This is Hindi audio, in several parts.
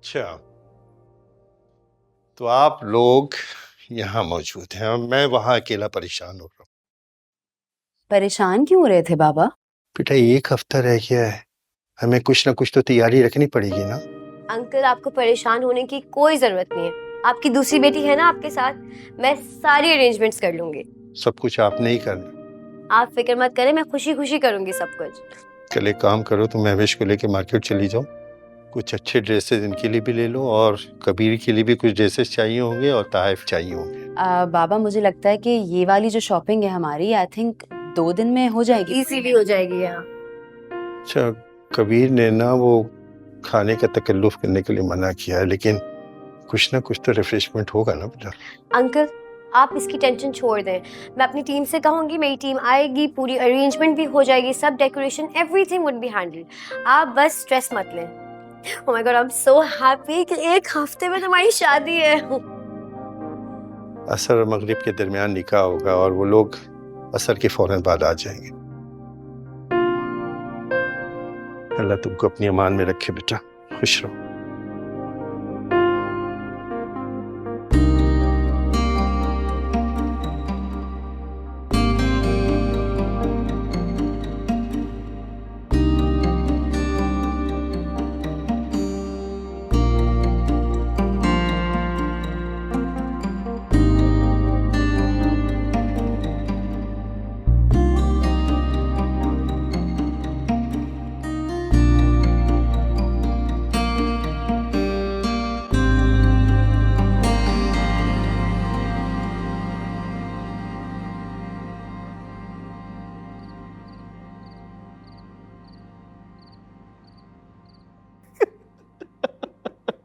अच्छा, तो आप लोग यहाँ मौजूद हैं और मैं वहाँ अकेला परेशान हो रहा हूँ। परेशान क्यों हो रहे थे बाबा? बेटा, 1 हफ्ता रह गया है, हमें कुछ ना कुछ तो तैयारी रखनी पड़ेगी ना। अंकल, आपको परेशान होने की कोई जरूरत नहीं है। आपकी दूसरी बेटी है ना आपके साथ, मैं सारी अरेंजमेंट्स कर लूंगी। सब कुछ आपने ही करना। आप फिक्र मत करें, मैं खुशी खुशी करूंगी सब कुछ। कल एक काम करो, तुम महवेश को लेके मार्केट चली जाओ, कुछ अच्छे ड्रेसेस इनके लिए भी ले लो और कबीर के लिए भी कुछ ड्रेसेस चाहिए होंगे और तहफ़ चाहिए होंगे। बाबा मुझे लगता है कि ये वाली जो शॉपिंग है हमारी, आई थिंक 2 दिन में हो जाएगी। इजीली हो जाएगी यहाँ। अच्छा, कबीर ने ना वो खाने का तकल्लुफ़ करने के लिए मना किया है, लेकिन कुछ ना कुछ तो रिफ्रेशमेंट होगा ना बेटा। अंकल, आप इसकी टेंशन छोड़ दें। मैं अपनी टीम से कहूंगी, मेरी टीम आएगी, पूरी अरेंजमेंट भी हो जाएगी, सब decoration everything would be handled. आप बस स्ट्रेस मत लें। Oh my God, I am so happy कि 1 हफ्ते में हमारी शादी है। असर और मगरिब के दरमियान निकाह होगा और वो लोग असर के फौरन बाद आ जाएंगे। अल्लाह तुमको अपनी अमान में रखे बेटा, खुश रहो।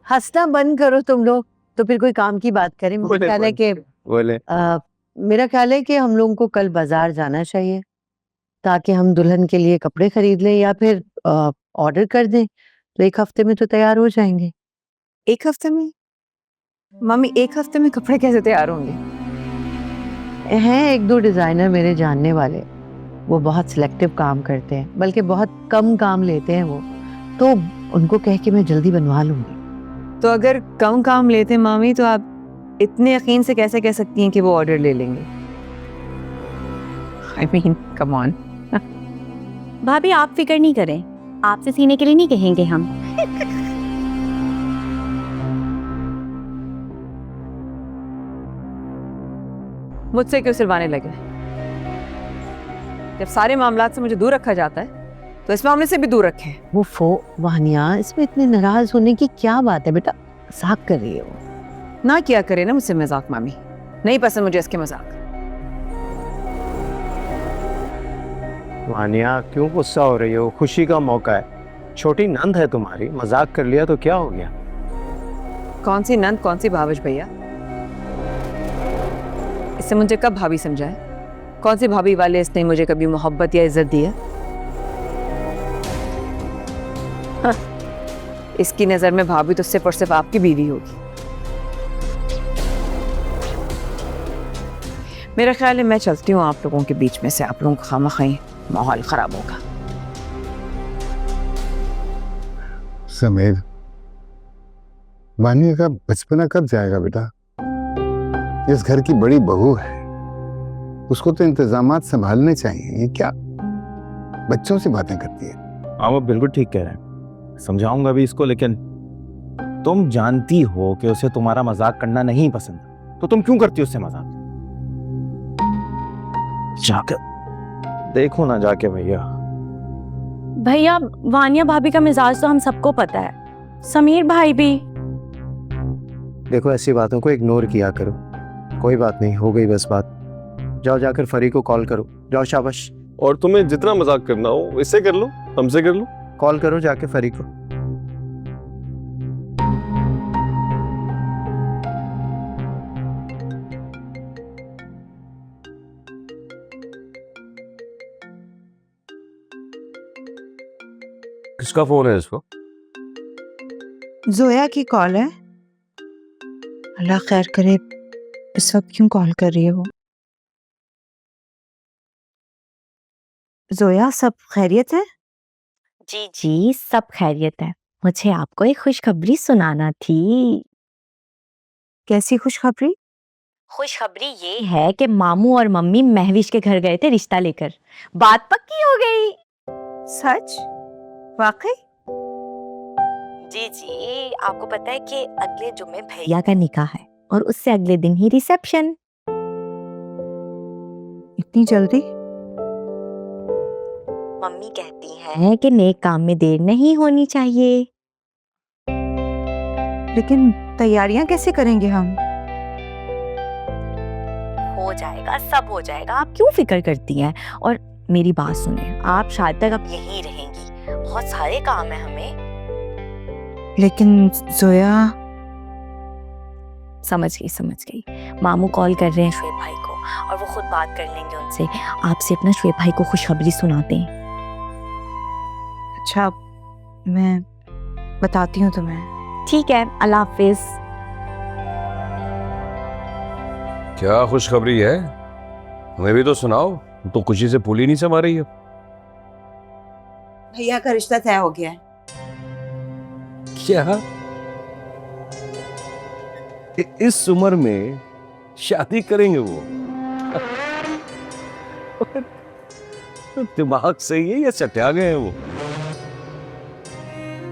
हंसना बंद करो तुम लोग, तो फिर कोई काम की बात करें। मेरा ख्याल है कि मेरा ख्याल है कि हम लोगों को कल बाजार जाना चाहिए ताकि हम दुल्हन के लिए कपड़े खरीद लें या फिर ऑर्डर कर दें, तो 1 हफ्ते में तो तैयार हो जाएंगे। 1 हफ्ते में? मम्मी, 1 हफ्ते में कपड़े कैसे तैयार होंगे? हैं 1-2 डिजाइनर मेरे जानने वाले, वो बहुत सिलेक्टिव काम करते हैं, बल्कि बहुत कम काम लेते हैं वो, तो उनको कह के मैं जल्दी बनवा लूंगी। तो अगर कम काम लेते हैं मामी, तो आप इतने यकीन से कैसे कह सकती हैं कि वो ऑर्डर ले लेंगे? I mean come on. भाभी आप फिक्र नहीं करें, आपसे सीने के लिए नहीं कहेंगे हम। मुझसे क्यों सिलवाने लगे? जब सारे मामलात से मुझे दूर रखा जाता है, तो इस मामले से भी दूर रखें। वो वानिया, इसमें इतने नाराज होने की क्या बात है बेटा, मजाक कर रही है वो। ना किया करे ना मुझसे मजाक मामी, नहीं पसंद मुझे इसके मजाक। वानिया, क्यों गुस्सा हो रही हो? खुशी का मौका है, छोटी नंद है तुम्हारी, मजाक कर लिया तो क्या हो गया? कौन सी नंद, कौन सी भाविश भैया? इससे मुझे कब भाभी समझा है? कौन सी भाभी वाले इसने मुझे कभी मोहब्बत या इज्जत दी है? हाँ, इसकी नजर में भाभी तो सिर्फ और सिर्फ आपकी बीवी होगी। मेरा ख्याल है मैं चलती हूँ आप लोगों के बीच में से, आप लोगों का खामखाई माहौल खराब होगा। समीर, वानिया का बचपना कब जाएगा बेटा? इस घर की बड़ी बहू है, उसको तो इंतजामात संभालने चाहिए। ये क्या बच्चों से बातें करती है? हाँ, वो बिल्कुल ठीक कह रहे हैं, समझाऊंगा भी इसको, लेकिन तुम जानती हो कि उसे तुम्हारा मजाक करना नहीं पसंद, तो तुम क्यों करती हो उससे मजाक? जाकर देखो ना जाके भैया। भैया, वानिया भाभी का मिजाज तो हम सबको पता है, समीर भाई भी। देखो, ऐसी बातों को इग्नोर किया करो, कोई बात नहीं, हो गई बस बात। जाओ जाकर फरी को कॉल करो, जाओ, शाबाश। और तुम्हें जितना मजाक करना हो इससे कर लो, हमसे कर लो। कॉल करो जाके फरी को। किसका फोन है इसको? जोया की कॉल है। अल्लाह खैर करे, इस वक्त क्यों कॉल कर रही है वो? जोया, सब खैरियत है? जी जी, सब खैरियत है। मुझे आपको एक खुशखबरी सुनाना थी। कैसी खुशखबरी? खुशखबरी ये है कि मामू और मम्मी महविश के घर गए थे रिश्ता लेकर, बात पक्की हो गई। सच? वाकई? जी जी, आपको पता है कि अगले जुम्मे भैया का निकाह है और उससे अगले दिन ही रिसेप्शन। इतनी जल्दी? मम्मी कहती हैं कि नेक काम में देर नहीं होनी चाहिए। लेकिन तैयारियां कैसे करेंगे हम? हो जाएगा, सब हो जाएगा, आप क्यों फिक्र करती हैं? और मेरी बात सुने, आप शादी तक अब यहीं रहेंगी, बहुत सारे काम है हमें। लेकिन जोया। समझ गई। मामू कॉल कर रहे हैं शुएब भाई को और वो खुद बात कर लेंगे उनसे। आपसे अपना शुएब भाई को खुशखबरी सुनाते हैं। अच्छा, मैं बताती हूँ तुम्हें। ठीक है, अल्लाह हाफिज। क्या खुशखबरी है? हमें भी तो सुनाओ, तो खुशी से फूली नहीं समा रही है। भैया का रिश्ता तय हो गया है। क्या? इस उम्र में शादी करेंगे वो? दिमाग सही है या चट्या गए हैं वो?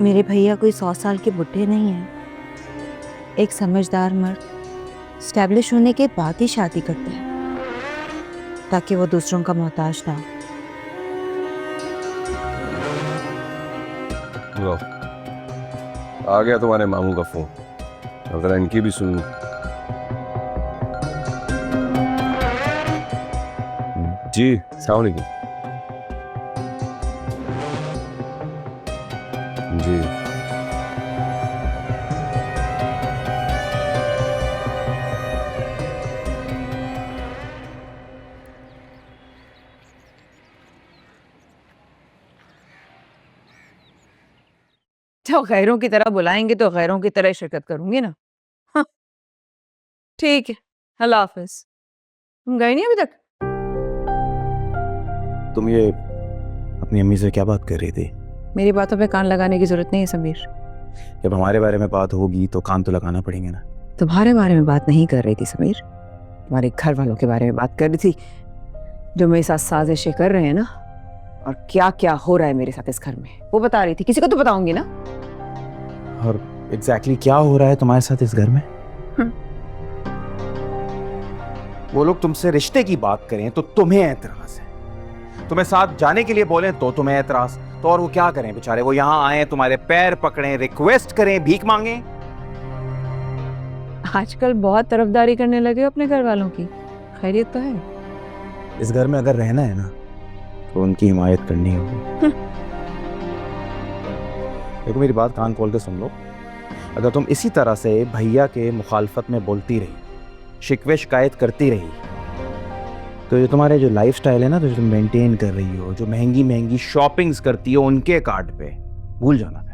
मेरे भैया कोई 100 साल के बुढ़े नहीं हैं। एक समझदार मर्द स्टैब्लिश होने के बाद ही शादी करते हैं ताकि वो दूसरों का मोहताज ना हो। लो, आ गया तुम्हारे मामू का फोन। अगर इनकी भी सुन। जी, अस्सलाम वालेकुम। जी, तो गैरों की तरह बुलाएंगे तो गैरों की तरह शिरकत करूंगी ना। हाँ, ठीक है, अल्लाह हाफिज। तुम गए नहीं अभी तक? तुम ये अपनी अम्मी से क्या बात कर रही थी? मेरी बातों पे कान लगाने की जरूरत नहीं है समीर। जब हमारे बारे में बात होगी तो कान तो लगाना पड़ेंगे ना। तुम्हारे बारे में बात नहीं कर रही थी समीर, तुम्हारे घर वालों के बारे में बात कर रही थी, जो मेरे साथ साजिशें कर रहे हैं ना, और क्या क्या हो रहा है मेरे साथ इस घर में, वो बता रही थी। किसी को तो बताऊंगी ना। और एग्जैक्टली क्या हो रहा है तुम्हारे साथ इस घर में? वो लोग तुमसे रिश्ते की बात करें तो तुम्हें एतराज है, तुम्हें साथ जाने के लिए बोलें तो तुम्हें एतराज। तो और वो क्या करें बेचारे? वो यहाँ आए, तुम्हारे पैर पकड़ें, रिक्वेस्ट करें, भीख मांगे। आजकल बहुत तरफदारी करने लगे हो अपने घर वालों की। खैरियत तो है? इस घर में अगर रहना है ना तो उनकी हिमायत करनी होगी। देखो, मेरी बात कान खोल के सुन लो। अगर तुम इसी तरह से भैया के मुखालफत में बोलती रही, शिकवे शिकायत करती रही, तो जो तुम्हारे जो लाइफस्टाइल है ना, तो जो तुम मेंटेन कर रही हो, जो महंगी महंगी शॉपिंग्स करती हो उनके कार्ड पे, भूल जाना फिर।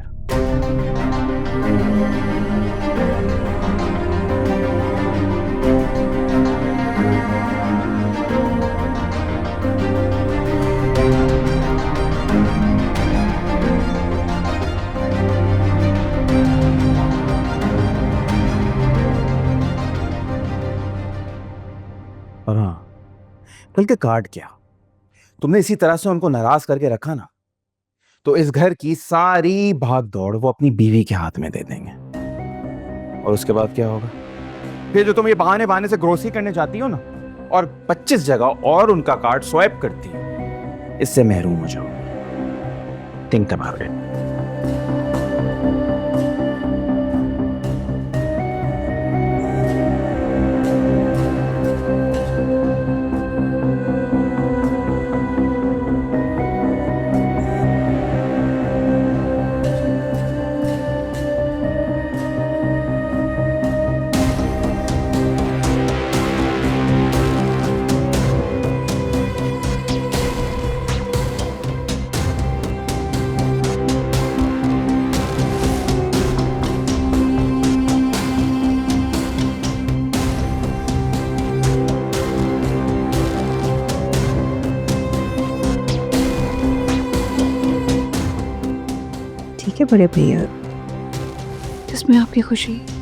और हाँ, बल्कि कार्ड क्या, तुमने इसी तरह से उनको नाराज करके रखा ना, तो इस घर की सारी भाग दौड़ वो अपनी बीवी के हाथ में दे देंगे। और उसके बाद क्या होगा? फिर जो तुम ये बहाने बहाने से ग्रोसरी करने जाती हो ना, और 25 जगह और उनका कार्ड स्वाइप करती हो, इससे महरूम हो जाओ। Think about it. ठीक है बड़े भैया, किसमें आपकी खुशी?